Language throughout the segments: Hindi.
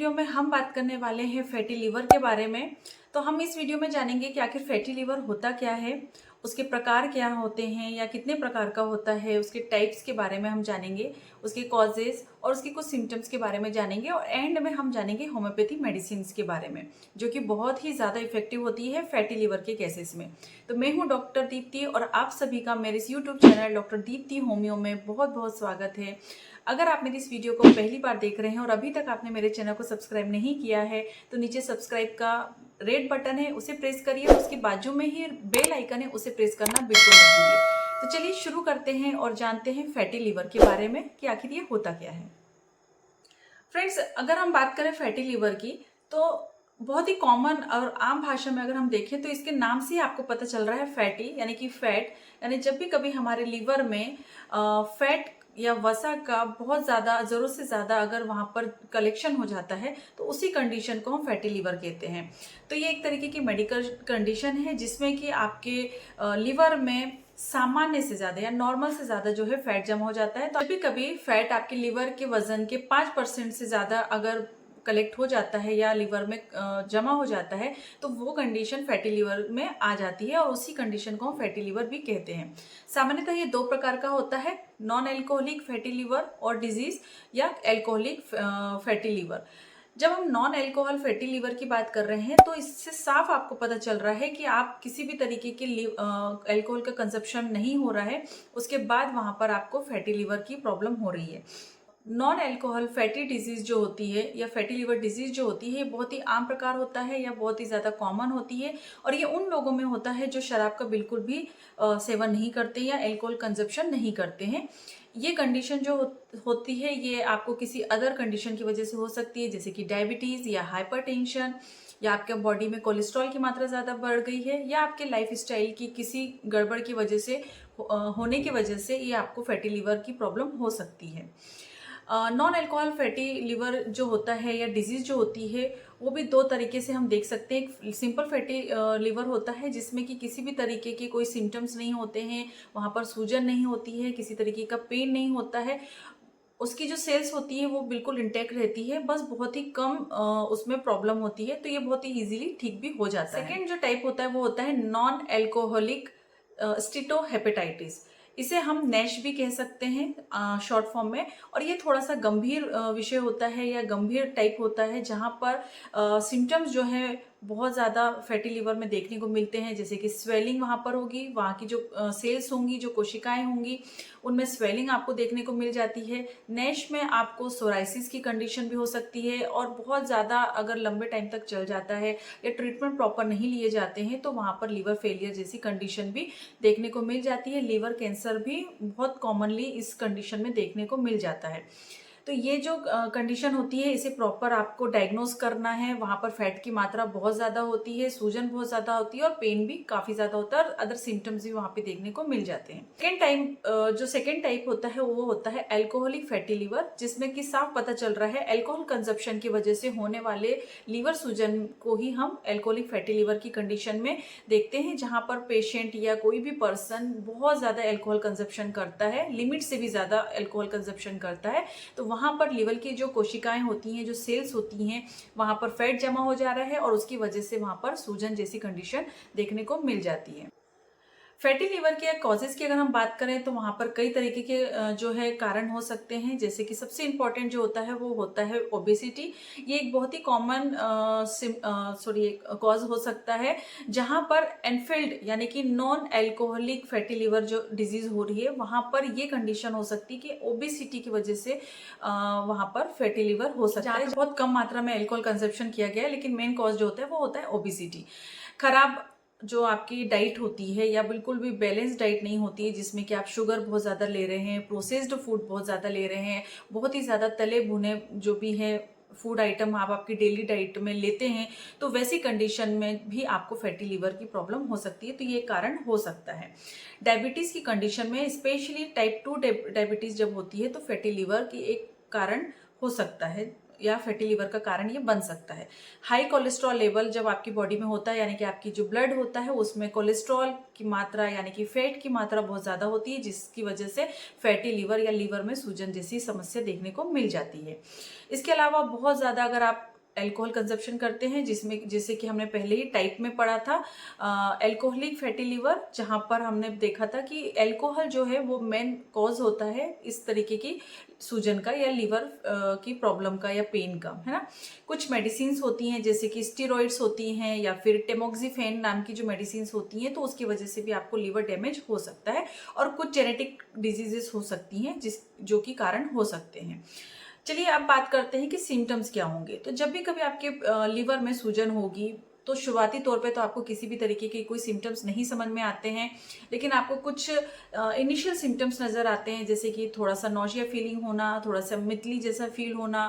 वीडियो में हम बात करने वाले हैं फैटी लीवर के बारे में। तो हम इस वीडियो में जानेंगे कि आखिर फैटी लीवर होता क्या है, उसके प्रकार क्या होते हैं या कितने प्रकार का होता है, उसके टाइप्स के बारे में हम जानेंगे, उसके कॉजेस और उसके कुछ सिम्टम्स के बारे में जानेंगे और एंड में हम जानेंगे होम्योपैथी मेडिसिन के बारे में, जो कि बहुत ही ज़्यादा इफेक्टिव होती है फैटी लीवर के केसेस में। तो मैं हूँ डॉक्टर दीप्ति और आप सभी का मेरे इस YouTube channel doctor Deepti homeo में बहुत बहुत स्वागत है। अगर आप मेरी इस वीडियो को पहली बार देख रहे हैं और अभी तक आपने मेरे चैनल को सब्सक्राइब नहीं किया है तो नीचे सब्सक्राइब का रेड बटन है, उसे प्रेस करिए और उसके बाजू में ही बेल आइकन है, उसे प्रेस करना बिल्कुल मत भूलिए। तो चलिए शुरू करते हैं और जानते हैं फैटी लीवर के बारे में कि आखिर ये होता क्या है। फ्रेंड्स, अगर हम बात करें फैटी लीवर की तो बहुत ही कॉमन और आम भाषा में अगर हम देखें तो इसके नाम से ही आपको पता चल रहा है फैटी यानी कि फैट, यानी जब भी कभी हमारे लीवर में फैट या वसा का बहुत ज़्यादा ज़रूरत से ज़्यादा अगर वहाँ पर कलेक्शन हो जाता है तो उसी कंडीशन को हम फैटी लीवर कहते हैं। तो ये एक तरीके की मेडिकल कंडीशन है जिसमें कि आपके लीवर में सामान्य से ज़्यादा या नॉर्मल से ज़्यादा जो है फैट जमा हो जाता है। तो कभी कभी फैट आपके लीवर के वजन के 5% से ज़्यादा अगर कलेक्ट हो जाता है या लीवर में जमा हो जाता है तो वो कंडीशन फैटी लीवर में आ जाती है और उसी कंडीशन को हम फैटी लीवर भी कहते हैं। सामान्यतः ये दो प्रकार का होता है, नॉन एल्कोहलिक फैटी लीवर और डिजीज या एल्कोहलिक फैटी लीवर। जब हम नॉन एल्कोहल फैटी लीवर की बात कर रहे हैं तो इससे साफ आपको पता चल रहा है कि आप किसी भी तरीके के एल्कोहल का कंजप्शन नहीं हो रहा है, उसके बाद वहां पर आपको फैटी लीवर की प्रॉब्लम हो रही है। नॉन एल्कोहल फैटी डिजीज जो होती है या फैटी लीवर डिजीज जो होती है बहुत ही आम प्रकार होता है या बहुत ही ज़्यादा कॉमन होती है और ये उन लोगों में होता है जो शराब का बिल्कुल भी सेवन नहीं करते या एल्कोहल कंजप्शन नहीं करते हैं। ये कंडीशन जो होती है ये आपको किसी अदर कंडीशन की वजह से हो सकती है, जैसे कि डायबिटीज़ या हाइपरटेंशन या आपके बॉडी में कोलेस्ट्रॉल की मात्रा ज़्यादा बढ़ गई है या आपके लाइफ स्टाइल की किसी गड़बड़ की वजह से होने की वजह से ये आपको फैटी लीवर की प्रॉब्लम हो सकती है। नॉन अल्कोहल फैटी लिवर जो होता है या डिजीज जो होती है वो भी दो तरीके से हम देख सकते हैं। एक सिंपल फैटी लिवर होता है जिसमें कि किसी भी तरीके के कोई सिम्टम्स नहीं होते हैं, वहाँ पर सूजन नहीं होती है, किसी तरीके का पेन नहीं होता है, उसकी जो सेल्स होती है वो बिल्कुल इंटैक्ट रहती है, बस बहुत ही कम उसमें प्रॉब्लम होती है, तो ये बहुत ही इजीली ठीक भी हो जाता है। सेकेंड जो टाइप होता है वो होता है नॉन एल्कोहलिक स्टीटोहेपेटाइटिस। इसे हम नैश भी कह सकते हैं शॉर्ट फॉर्म में, और ये थोड़ा सा गंभीर विषय होता है या गंभीर टाइप होता है जहाँ पर सिम्टम्स जो है बहुत ज़्यादा फैटी लिवर में देखने को मिलते हैं, जैसे कि स्वेलिंग वहाँ पर होगी, वहाँ की जो सेल्स होंगी, जो कोशिकाएं होंगी उनमें स्वेलिंग आपको देखने को मिल जाती है। नैश में आपको सोराइसिस की कंडीशन भी हो सकती है और बहुत ज़्यादा अगर लंबे टाइम तक चल जाता है या ट्रीटमेंट प्रॉपर नहीं लिए जाते हैं तो वहाँ पर लीवर फेलियर जैसी कंडीशन भी देखने को मिल जाती है। लीवर कैंसर भी बहुत कॉमनली इस कंडीशन में देखने को मिल जाता है। तो ये जो कंडीशन होती है इसे प्रॉपर आपको डायग्नोज करना है। वहाँ पर फैट की मात्रा बहुत ज़्यादा होती है, सूजन बहुत ज़्यादा होती है और पेन भी काफ़ी ज़्यादा होता है और अदर सिम्टम्स भी वहाँ पे देखने को मिल जाते हैं। सेकेंड टाइप होता है वो होता है एल्कोहलिक फैटी लीवर, जिसमें कि साफ पता चल रहा है एल्कोहल कंजप्शन की वजह से होने वाले लीवर सूजन को ही हम एल्कोहलिक फैटी लीवर की कंडीशन में देखते हैं, जहाँ पर पेशेंट या कोई भी पर्सन बहुत ज़्यादा एल्कोहल कंजप्शन करता है, लिमिट से भी ज़्यादा एल्कोहल कंजप्शन करता है, तो वहाँ पर लीवर की जो कोशिकाएं होती हैं, जो सेल्स होती हैं, वहाँ पर फैट जमा हो जा रहा है और उसकी वजह से वहाँ पर सूजन जैसी कंडीशन देखने को मिल जाती है। फैटी लीवर के कॉजेज की अगर हम बात करें तो वहाँ पर कई तरीके के जो है कारण हो सकते हैं, जैसे कि सबसे इम्पॉर्टेंट जो होता है वो होता है ओबेसिटी। ये एक बहुत ही कॉमन कॉज हो सकता है जहाँ पर एनफिल्ड यानी कि नॉन एल्कोहलिक फैटी लीवर जो डिजीज हो रही है वहाँ पर ये कंडीशन हो सकती है कि ओबेसिटी की वजह से वहाँ पर फैटी लीवर हो सकता है। बहुत कम मात्रा में एल्कोहल कंजप्शन किया गया है, लेकिन मेन कॉज जो होता है वो होता है ओबेसिटी। खराब जो आपकी डाइट होती है या बिल्कुल भी बैलेंस डाइट नहीं होती है, जिसमें कि आप शुगर बहुत ज़्यादा ले रहे हैं, प्रोसेस्ड फूड बहुत ज़्यादा ले रहे हैं, बहुत ही ज़्यादा तले भुने जो भी है फूड आइटम आप आपकी डेली डाइट में लेते हैं, तो वैसी कंडीशन में भी आपको फैटी लीवर की प्रॉब्लम हो सकती है। तो ये कारण हो सकता है। डायबिटीज़ की कंडीशन में स्पेशली टाइप 2 डायबिटीज़ जब होती है तो फैटी लीवर की एक कारण हो सकता है या फैटी लीवर का कारण ये बन सकता है। हाई कोलेस्ट्रॉल लेवल जब आपकी बॉडी में होता है, यानी कि आपकी जो ब्लड होता है उसमें कोलेस्ट्रॉल की मात्रा यानी कि फैट की मात्रा बहुत ज़्यादा होती है, जिसकी वजह से फैटी लीवर या लीवर में सूजन जैसी समस्या देखने को मिल जाती है। इसके अलावा बहुत ज़्यादा अगर आप अल्कोहल कंजप्शन करते हैं, जिसमें जैसे कि हमने पहले ही टाइप में पढ़ा था अल्कोहलिक फैटी लिवर, जहां पर हमने देखा था कि अल्कोहल जो है वो मेन कॉज होता है इस तरीके की सूजन का या लीवर की प्रॉब्लम का या पेन का, है ना। कुछ मेडिसिन होती हैं जैसे कि स्टेरॉइड्स होती हैं या फिर टेमोक्सिफेन नाम की जो मेडिसिन होती हैं, तो उसकी वजह से भी आपको लीवर डैमेज हो सकता है। और कुछ जेनेटिक डिजीजेस हो सकती हैं जो कि कारण हो सकते हैं। चलिए अब बात करते हैं कि सिम्टम्स क्या होंगे। तो जब भी कभी आपके लीवर में सूजन होगी, तो शुरुआती तौर पे तो आपको किसी भी तरीके के कोई सिम्टम्स नहीं समझ में आते हैं, लेकिन आपको कुछ इनिशियल सिम्टम्स नज़र आते हैं, जैसे कि थोड़ा सा नौजिया फीलिंग होना, थोड़ा सा मितली जैसा फील होना,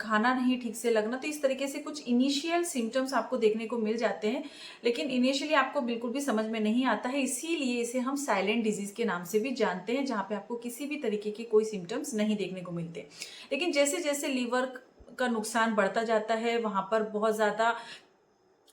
खाना नहीं ठीक से लगना। तो इस तरीके से कुछ इनिशियल सिम्टम्स आपको देखने को मिल जाते हैं, लेकिन इनिशियली आपको बिल्कुल भी समझ में नहीं आता है। इसीलिए इसे हम साइलेंट डिजीज के नाम से भी जानते हैं, जहाँ पे आपको किसी भी तरीके के कोई सिम्टम्स नहीं देखने को मिलते। लेकिन जैसे जैसे लीवर का नुकसान बढ़ता जाता है, वहाँ पर बहुत ज़्यादा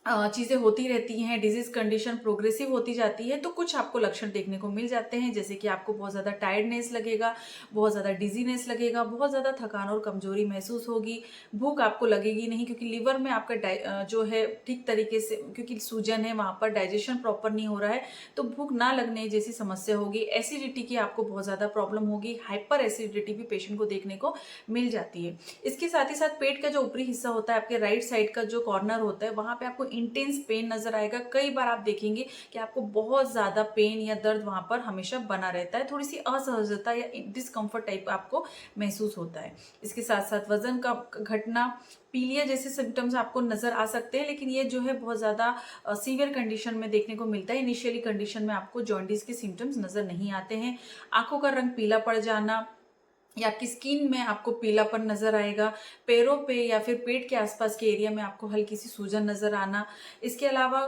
चीज़ें होती रहती हैं, डिजीज कंडीशन प्रोग्रेसिव होती जाती है, तो कुछ आपको लक्षण देखने को मिल जाते हैं, जैसे कि आपको बहुत ज़्यादा टायर्डनेस लगेगा, बहुत ज़्यादा डिजीनेस लगेगा, बहुत ज़्यादा थकान और कमजोरी महसूस होगी, भूख आपको लगेगी नहीं, क्योंकि लीवर में आपका जो है ठीक तरीके से, क्योंकि सूजन है वहाँ पर डाइजेशन प्रॉपर नहीं हो रहा है, तो भूख ना लगने जैसी समस्या होगी। एसिडिटी की आपको बहुत ज़्यादा प्रॉब्लम होगी, हाइपर एसिडिटी भी पेशेंट को देखने को मिल जाती है। इसके साथ ही साथ पेट का जो ऊपरी हिस्सा होता है, आपके राइट साइड का जो कॉर्नर होता है, वहाँ पे आपको इंटेंस पेन नजर आएगा। कई बार आप देखेंगे कि आपको बहुत ज्यादा पेन या दर्द वहां पर हमेशा बना रहता है, थोड़ी सी असहजता या डिस्कम्फर्ट टाइप आपको महसूस होता है। इसके साथ साथ वजन का घटना, पीलिया जैसे सिम्टम्स आपको नजर आ सकते हैं, लेकिन ये जो है बहुत ज्यादा सीवियर कंडीशन में देखने को मिलता है। इनिशियली कंडीशन में आपको जॉन्डिस के सिम्टम्स नजर नहीं आते हैं। आंखों का रंग पीला पड़ जाना या आपकी स्किन में आपको पीलापन नजर आएगा, पैरों पे या फिर पेट के आसपास के एरिया में आपको हल्की सी सूजन नजर आना। इसके अलावा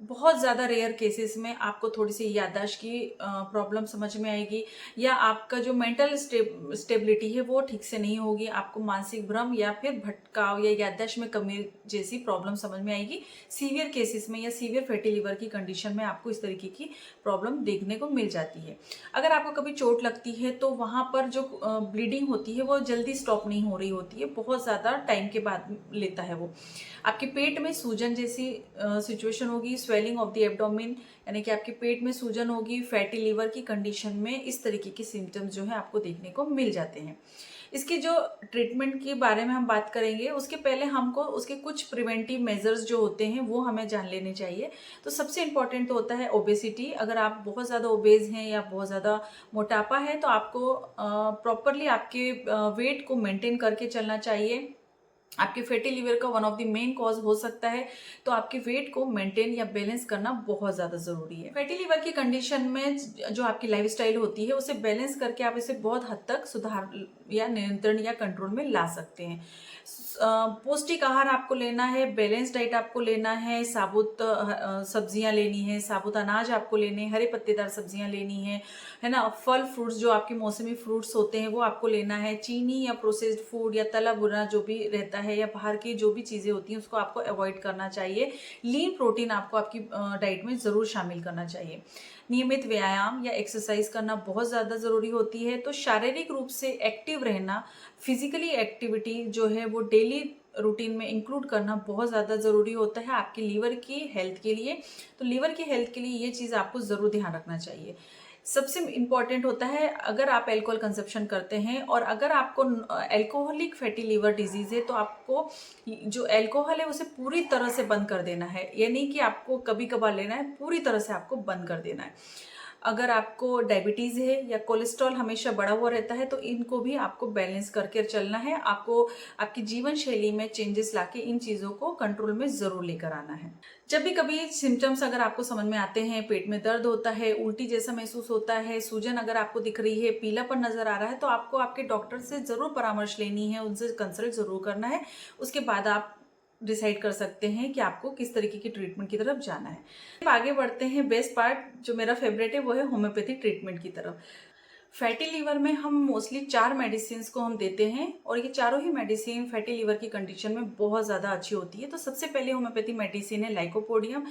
बहुत ज़्यादा रेयर केसेस में आपको थोड़ी सी याददाश्त की प्रॉब्लम समझ में आएगी, या आपका जो मेंटल स्टेबिलिटी है वो ठीक से नहीं होगी, आपको मानसिक भ्रम या फिर भटकाव या याददाश्त में कमी जैसी प्रॉब्लम समझ में आएगी। सीवियर केसेस में या सीवियर फैटी लिवर की कंडीशन में आपको इस तरीके की प्रॉब्लम देखने को मिल जाती है। अगर आपको कभी चोट लगती है तो वहाँ पर जो ब्लीडिंग होती है वो जल्दी स्टॉप नहीं हो रही होती है, बहुत ज़्यादा टाइम के बाद लेता है वो। आपके पेट में सूजन जैसी सिचुएशन होगी, स्वेलिंग ऑफ द एब्डोमेन, यानी कि आपके पेट में सूजन होगी। फैटी लिवर की कंडीशन में इस तरीके के सिम्टम्स जो है आपको देखने को मिल जाते हैं। इसकी जो ट्रीटमेंट के बारे में हम बात करेंगे, उसके पहले हमको उसके कुछ प्रिवेंटिव मेजर्स जो होते हैं वो हमें जान लेने चाहिए। तो सबसे इम्पॉर्टेंट तो होता है ओबेसिटी। अगर आप बहुत ज़्यादा ओबेज हैं या बहुत ज़्यादा मोटापा है, तो आपको प्रॉपरली आपके वेट को मेंटेन करके चलना चाहिए। आपके फैटी लिवर का one of the main cause हो सकता है, तो आपके वेट को मेंटेन या बैलेंस करना बहुत ज़्यादा ज़रूरी है। फैटी लिवर की कंडीशन में जो आपकी लाइफस्टाइल होती है उसे बैलेंस करके आप इसे बहुत हद तक सुधार या नियंत्रण या कंट्रोल में ला सकते हैं। पौष्टिक आहार आपको लेना है, बैलेंस डाइट आपको लेना है, साबुत सब्जियां लेनी है, साबुत अनाज आपको लेने हैं, हरे पत्तेदार सब्जियां लेनी है ना। फल फ्रूट्स जो आपके मौसमी फ्रूट्स होते हैं वो आपको लेना है। चीनी या प्रोसेस्ड फूड या तला भुना जो भी रहता है या बाहर की जो भी चीज़ें होती हैं उसको आपको अवॉइड करना चाहिए। लीन प्रोटीन आपको आपकी डाइट में ज़रूर शामिल करना चाहिए। नियमित व्यायाम या एक्सरसाइज करना बहुत ज़्यादा ज़रूरी होती है। तो शारीरिक रूप से एक्टिव रहना, फिजिकली एक्टिविटी जो है वो डेली रूटीन में इंक्लूड करना बहुत ज़्यादा ज़रूरी होता है आपके लीवर की हेल्थ के लिए। तो लीवर की हेल्थ के लिए ये चीज़ आपको ज़रूर ध्यान रखना चाहिए। सबसे इम्पॉर्टेंट होता है, अगर आप अल्कोहल कंजप्शन करते हैं और अगर आपको अल्कोहलिक फैटी लिवर डिजीज़ है, तो आपको जो अल्कोहल है उसे पूरी तरह से बंद कर देना है। ये नहीं कि आपको कभी कभार लेना है, पूरी तरह से आपको बंद कर देना है। अगर आपको डायबिटीज़ है या कोलेस्ट्रॉल हमेशा बढ़ा हुआ रहता है, तो इनको भी आपको बैलेंस करके चलना है। आपको आपकी जीवन शैली में चेंजेस लाके इन चीज़ों को कंट्रोल में ज़रूर लेकर आना है। जब भी कभी सिम्टम्स अगर आपको समझ में आते हैं, पेट में दर्द होता है, उल्टी जैसा महसूस होता है, सूजन अगर आपको दिख रही है, पीलापन नज़र आ रहा है, तो आपको आपके डॉक्टर से ज़रूर परामर्श लेनी है, उनसे कंसल्ट ज़रूर करना है। उसके बाद आप डिसाइड कर सकते हैं कि आपको किस तरीके की ट्रीटमेंट की तरफ जाना है। अब आगे बढ़ते हैं, बेस्ट पार्ट जो मेरा फेवरेट है वो है होम्योपैथी ट्रीटमेंट की तरफ। फैटी लीवर में हम मोस्टली 4 मेडिसिन को हम देते हैं और ये चारों ही मेडिसिन फैटी लीवर की कंडीशन में बहुत ज़्यादा अच्छी होती है। तो सबसे पहले होम्योपैथी मेडिसिन है लाइकोपोडियम।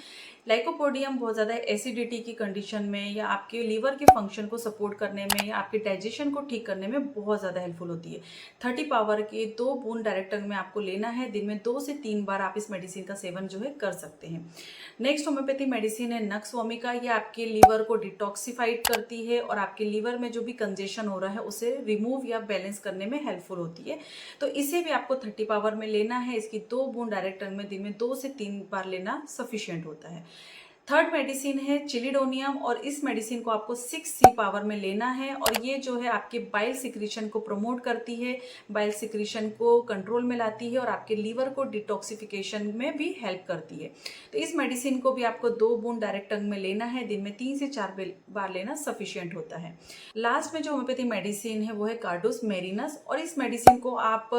लाइकोपोडियम बहुत ज़्यादा एसिडिटी की कंडीशन में या आपके लीवर के फंक्शन को सपोर्ट करने में या आपके डाइजेशन को ठीक करने में बहुत ज़्यादा हेल्पफुल होती है। 30 पावर के 2 बूंद डायरेक्ट टंग में आपको लेना है। दिन में 2 से 3 बार आप इस मेडिसिन का सेवन जो है कर सकते हैं। नेक्स्ट होम्योपैथी मेडिसिन है नक्स वोमिका। ये आपके लीवर को डिटॉक्सिफाइड करती है और आपके लीवर में जो भी कंजेशन हो रहा है उसे रिमूव या बैलेंस करने में हेल्पफुल होती है। तो इसे भी आपको 30 पावर में लेना है। इसकी 2 बूंद डायरेक्ट टंग में दिन में 2 से 3 बार लेना सफिशिएंट होता है। थर्ड मेडिसिन है चिलिडोनियम और इस मेडिसिन को आपको 6C पावर में लेना है और ये जो है आपके बाइल सिक्रीशन को प्रमोट करती है, बाइल सिक्रीशन को कंट्रोल में लाती है और आपके लीवर को डिटॉक्सिफिकेशन में भी हेल्प करती है। तो इस मेडिसिन को भी आपको 2 बूंद डायरेक्ट टंग में लेना है। दिन में 3 से 4 बार लेना सफिशिएंट होता है। लास्ट में जो होम्योपैथी मेडिसिन है वो है कार्डोस मेरिनस और इस मेडिसिन को आप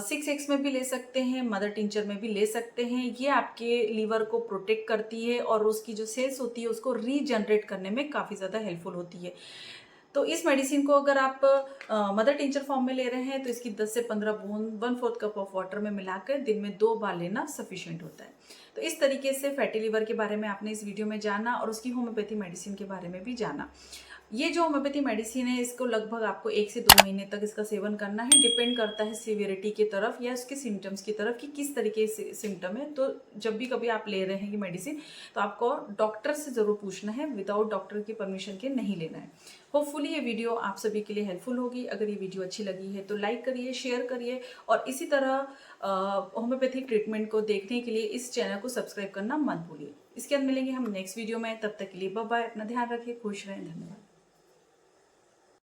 6X में भी ले सकते हैं, मदर टिंचर में भी ले सकते हैं। ये आपके लीवर को प्रोटेक्ट करती है और उसकी जो सेल्स होती है उसको रीजनरेट करने में काफ़ी ज़्यादा हेल्पफुल होती है। तो इस मेडिसिन को अगर आप मदर टिंचर फॉर्म में ले रहे हैं तो इसकी 10 से 15 बूंद 1/4 कप ऑफ वाटर में मिलाकर दिन में 2 बार लेना सफिशिएंट होता है। तो इस तरीके से फैटी लिवर के बारे में आपने इस वीडियो में जाना और उसकी होम्योपैथी मेडिसिन के बारे में भी जाना। ये जो होम्योपैथी मेडिसिन है इसको लगभग आपको 1 से 2 महीने तक इसका सेवन करना है। डिपेंड करता है सीवियरिटी की तरफ या उसके सिम्टम्स की तरफ कि किस तरीके से सिम्टम है। तो जब भी कभी आप ले रहे हैं ये मेडिसिन तो आपको डॉक्टर से ज़रूर पूछना है, विदाउट डॉक्टर की परमिशन के नहीं लेना है। होपफुली ये वीडियो आप सभी के लिए हेल्पफुल होगी। अगर ये वीडियो अच्छी लगी है तो लाइक करिए, शेयर करिए और इसी तरह होम्योपैथिक ट्रीटमेंट को देखने के लिए इस चैनल को सब्सक्राइब करना मत भूलिए। इसके बाद मिलेंगे हम नेक्स्ट वीडियो में। तब तक के लिए बाय बाय। अपना ध्यान रखिए, खुश रहें, धन्यवाद।